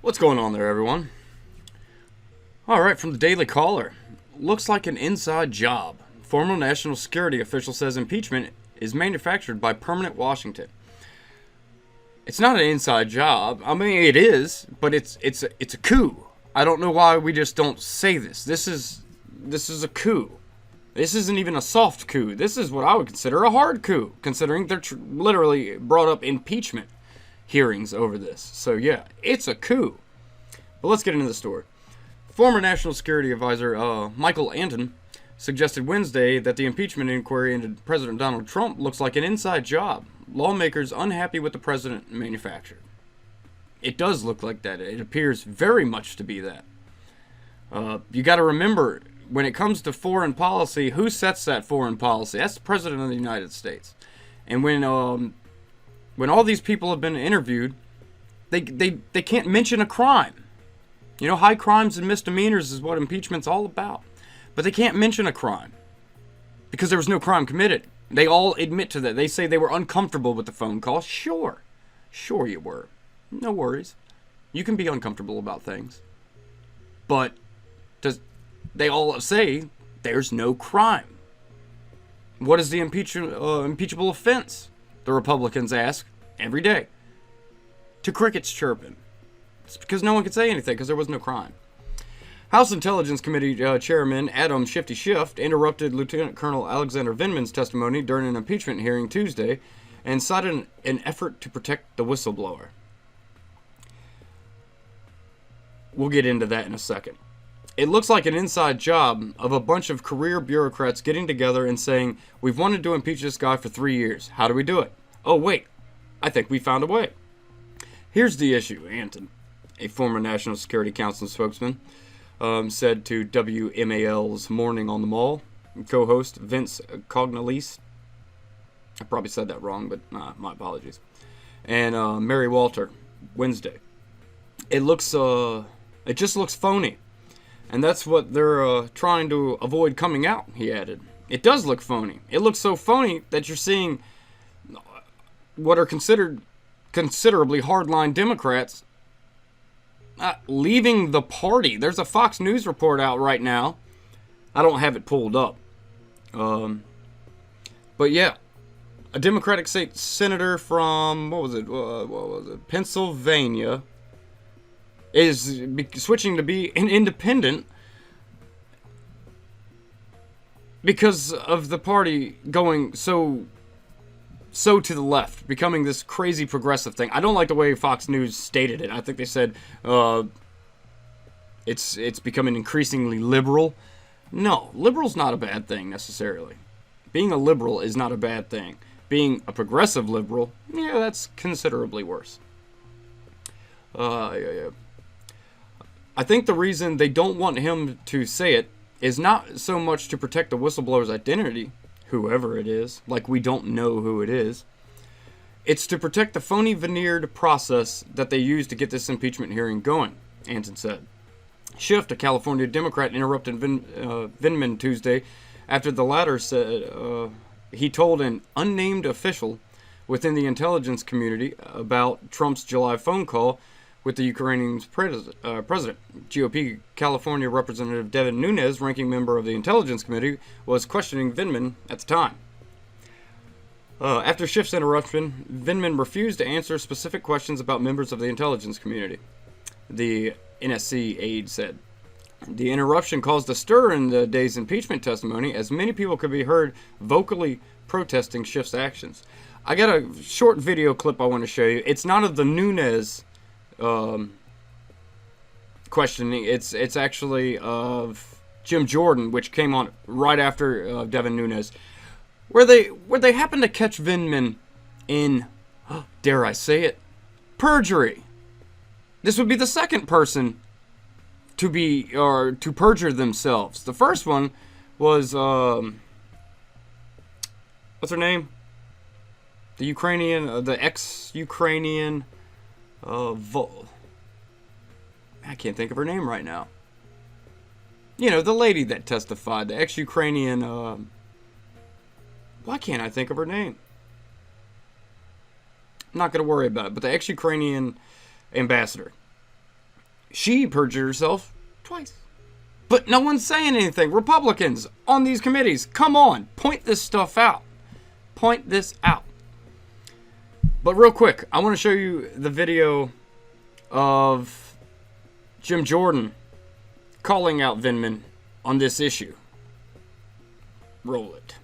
What's going on there, everyone? All right, from the Daily Caller. Looks like an inside job. Former national security official says impeachment is manufactured by permanent Washington. It's not an inside job. I mean, it is, but it's a coup. I don't know why we just don't say this. This is a coup. This isn't even a soft coup. This is what I would consider a hard coup, considering they're literally brought up impeachment hearings over this. So yeah, it's a coup. But let's get into the story. Former National Security Advisor Michael Anton suggested Wednesday that the impeachment inquiry into President Donald Trump looks like an inside job. Lawmakers unhappy with the president manufactured. It does look like that. It appears very much to be that. You got to remember, when it comes to foreign policy, who sets that foreign policy? That's the President of the United States. And when all these people have been interviewed, they can't mention a crime. You know, high crimes and misdemeanors is what impeachment's all about. But they can't mention a crime because there was no crime committed. They all admit to that. They say they were uncomfortable with the phone call. Sure you were. No worries. You can be uncomfortable about things. But they all say there's no crime. What is the impeachable offense? The Republicans ask every day. To crickets chirping. It's because no one could say anything because there was no crime. House Intelligence Committee Chairman Adam Shifty Schiff interrupted Lieutenant Colonel Alexander Vindman's testimony during an impeachment hearing Tuesday and cited an effort to protect the whistleblower. We'll get into that in a second. It looks like an inside job of a bunch of career bureaucrats getting together and saying, we've wanted to impeach this guy for 3 years. How do we do it? Oh, wait. I think we found a way. Here's the issue, Anton, a former National Security Council spokesman, said to WMAL's Morning on the Mall. Co-host Vince Cognalese. I probably said that wrong, but my apologies. And Mary Walter, Wednesday. It just looks phony. And that's what they're trying to avoid coming out, he added. It does look phony. It looks so phony that you're seeing what are considered considerably hardline Democrats leaving the party. There's a Fox News report out right now. I don't have it pulled up. But yeah, a Democratic state senator from, Pennsylvania is switching to be an independent because of the party going so to the left, becoming this crazy progressive thing. I don't like the way Fox News stated it. I think they said it's becoming increasingly liberal. No, liberal's not a bad thing necessarily. Being a liberal is not a bad thing. Being a progressive liberal, yeah, that's considerably worse. Yeah. I think the reason they don't want him to say it is not so much to protect the whistleblower's identity, whoever it is, like we don't know who it is. It's to protect the phony veneered process that they used to get this impeachment hearing going, Anton said. Schiff, a California Democrat, interrupted Vindman Tuesday after the latter said he told an unnamed official within the intelligence community about Trump's July phone call with the Ukrainian president. GOP California Representative Devin Nunes, ranking member of the Intelligence Committee, was questioning Vindman at the time. After Schiff's interruption, Vindman refused to answer specific questions about members of the intelligence community, the NSC aide said. The interruption caused a stir in the day's impeachment testimony, as many people could be heard vocally protesting Schiff's actions. I got a short video clip I want to show you. It's not of the Nunes questioning. It's actually of Jim Jordan, which came on right after Devin Nunes, where they happened to catch Vindman in, dare I say it, perjury. This would be the second person to perjure themselves. The first one was what's her name? The Ukrainian, the ex-Ukrainian. I can't think of her name right now. You know, the lady that testified, the ex-Ukrainian. Why can't I think of her name? I'm not going to worry about it, but the ex-Ukrainian ambassador. She perjured herself twice. But no one's saying anything. Republicans on these committees, come on, point this stuff out. Point this out. But real quick, I want to show you the video of Jim Jordan calling out Vindman on this issue. Roll it.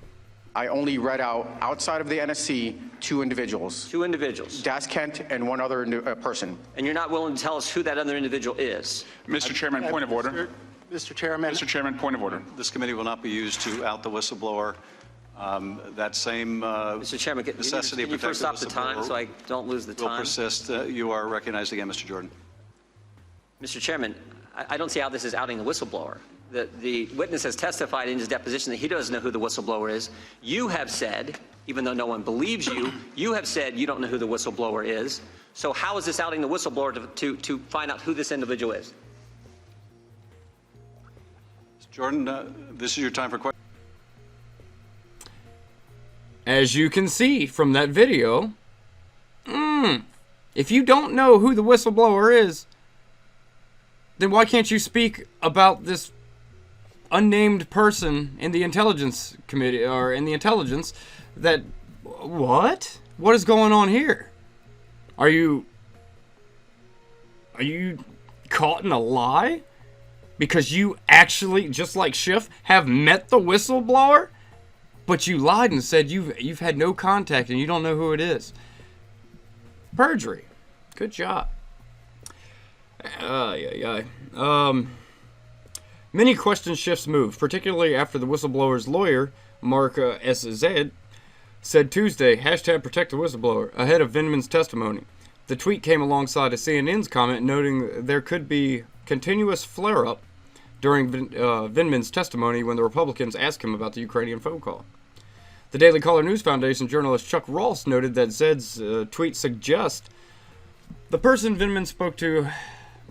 I only read out, outside of the NSC, 2 individuals. 2 individuals. Das Kent and one other person. And you're not willing to tell us who that other individual is? Mr. Chairman, point of order. Mr. Chairman. Mr. Chairman, point of order. This committee will not be used to out the whistleblower. That same Mr. Chairman, necessity can you first stop the time so I don't lose the will time? persist. You are recognized again, Mr. Jordan. Mr. Chairman, I don't see how this is outing the whistleblower. The witness has testified in his deposition that he doesn't know who the whistleblower is. You have said, even though no one believes you, you have said you don't know who the whistleblower is. So how is this outing the whistleblower to find out who this individual is? Mr. Jordan, this is your time for questions. As you can see from that video, if you don't know who the whistleblower is, then why can't you speak about this unnamed person in the intelligence committee, or in the intelligence, that, what? What is going on here? Are you caught in a lie? Because you actually, just like Schiff, have met the whistleblower? But you lied and said you've had no contact and you don't know who it is. Perjury. Good job. Many question Schiff's move, particularly after the whistleblower's lawyer, Mark S. Zed, said Tuesday, #protect the whistleblower, ahead of Vindman's testimony. The tweet came alongside a CNN's comment noting there could be continuous flare-up during Vindman's testimony when the Republicans asked him about the Ukrainian phone call. The Daily Caller News Foundation journalist Chuck Ross noted that Zed's tweet suggests the person Vindman spoke to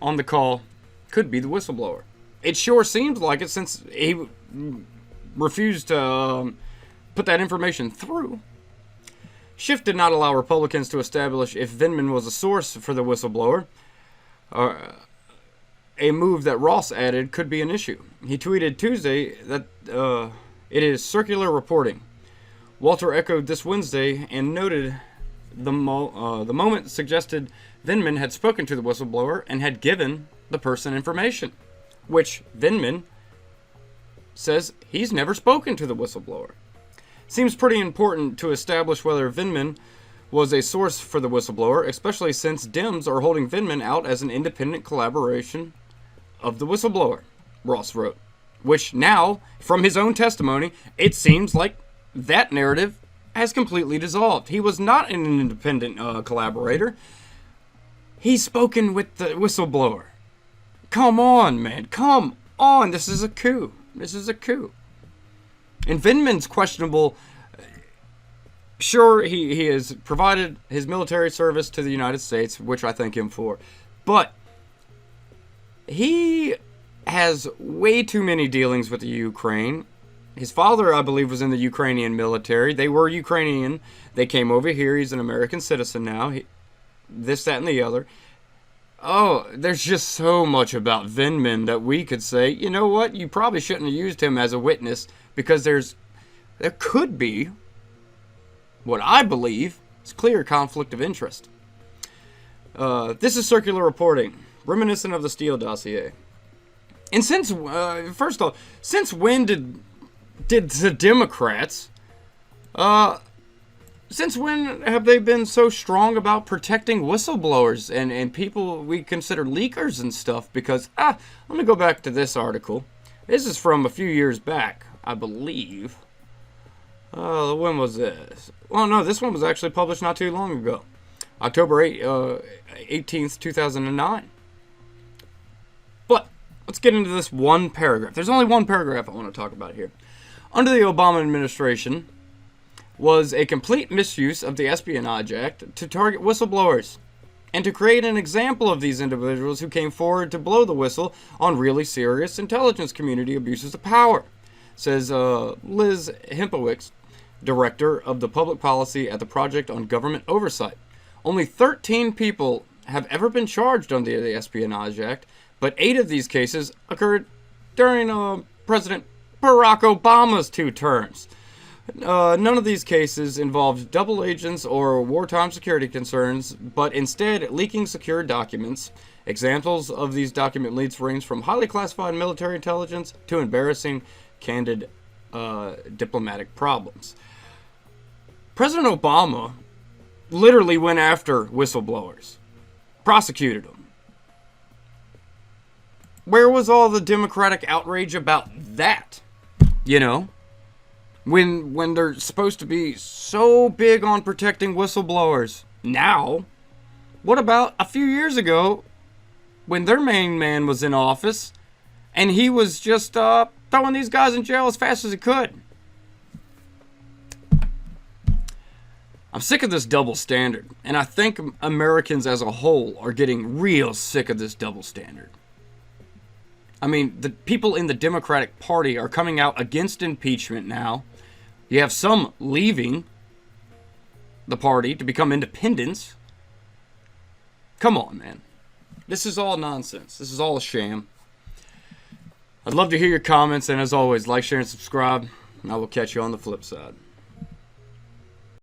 on the call could be the whistleblower. It sure seems like it, since he refused to put that information through. Schiff did not allow Republicans to establish if Vindman was a source for the whistleblower. A move that Ross added could be an issue. He tweeted Tuesday that it is circular reporting. Walter echoed this Wednesday and noted the moment suggested Vindman had spoken to the whistleblower and had given the person information, which Vindman says he's never spoken to the whistleblower. Seems pretty important to establish whether Vindman was a source for the whistleblower, especially since Dems are holding Vindman out as an independent collaboration of the whistleblower, Ross wrote. Which now, from his own testimony, it seems like that narrative has completely dissolved. He was not an independent collaborator. He's spoken with the whistleblower. Come on, man. Come on. This is a coup. This is a coup. And Vindman's questionable. Sure, he has provided his military service to the United States, which I thank him for. But he has way too many dealings with the Ukraine. His father, I believe, was in the Ukrainian military. They were Ukrainian. They came over here. He's an American citizen now. This, that, and the other. Oh, there's just so much about Vindman that we could say, you know what? You probably shouldn't have used him as a witness, because there could be what I believe is clear conflict of interest. This is circular reporting, reminiscent of the Steele dossier. And since, first off, since when did the Democrats, since when have they been so strong about protecting whistleblowers and people we consider leakers and stuff? Because, let me go back to this article. This is from a few years back, I believe. When was this? Well, no, this one was actually published not too long ago. October 18th, 2009. But let's get into this one paragraph. There's only one paragraph I want to talk about here. Under the Obama administration was a complete misuse of the Espionage Act to target whistleblowers and to create an example of these individuals who came forward to blow the whistle on really serious intelligence community abuses of power, says Liz Hempowicz, director of the public policy at the Project on Government Oversight. Only 13 people have ever been charged under the Espionage Act, But 8 of these cases occurred during President Barack Obama's 2 terms. None of these cases involved double agents or wartime security concerns, but instead leaking secure documents. Examples of these document leaks range from highly classified military intelligence to embarrassing, candid diplomatic problems. President Obama literally went after whistleblowers, prosecuted them. Where was all the Democratic outrage about that? You know? When they're supposed to be so big on protecting whistleblowers. Now, what about a few years ago when their main man was in office and he was just throwing these guys in jail as fast as he could? I'm sick of this double standard, and I think Americans as a whole are getting real sick of this double standard. I mean, the people in the Democratic Party are coming out against impeachment now. You have some leaving the party to become independents. Come on, man. This is all nonsense. This is all a sham. I'd love to hear your comments, and as always, like, share, and subscribe. And I will catch you on the flip side.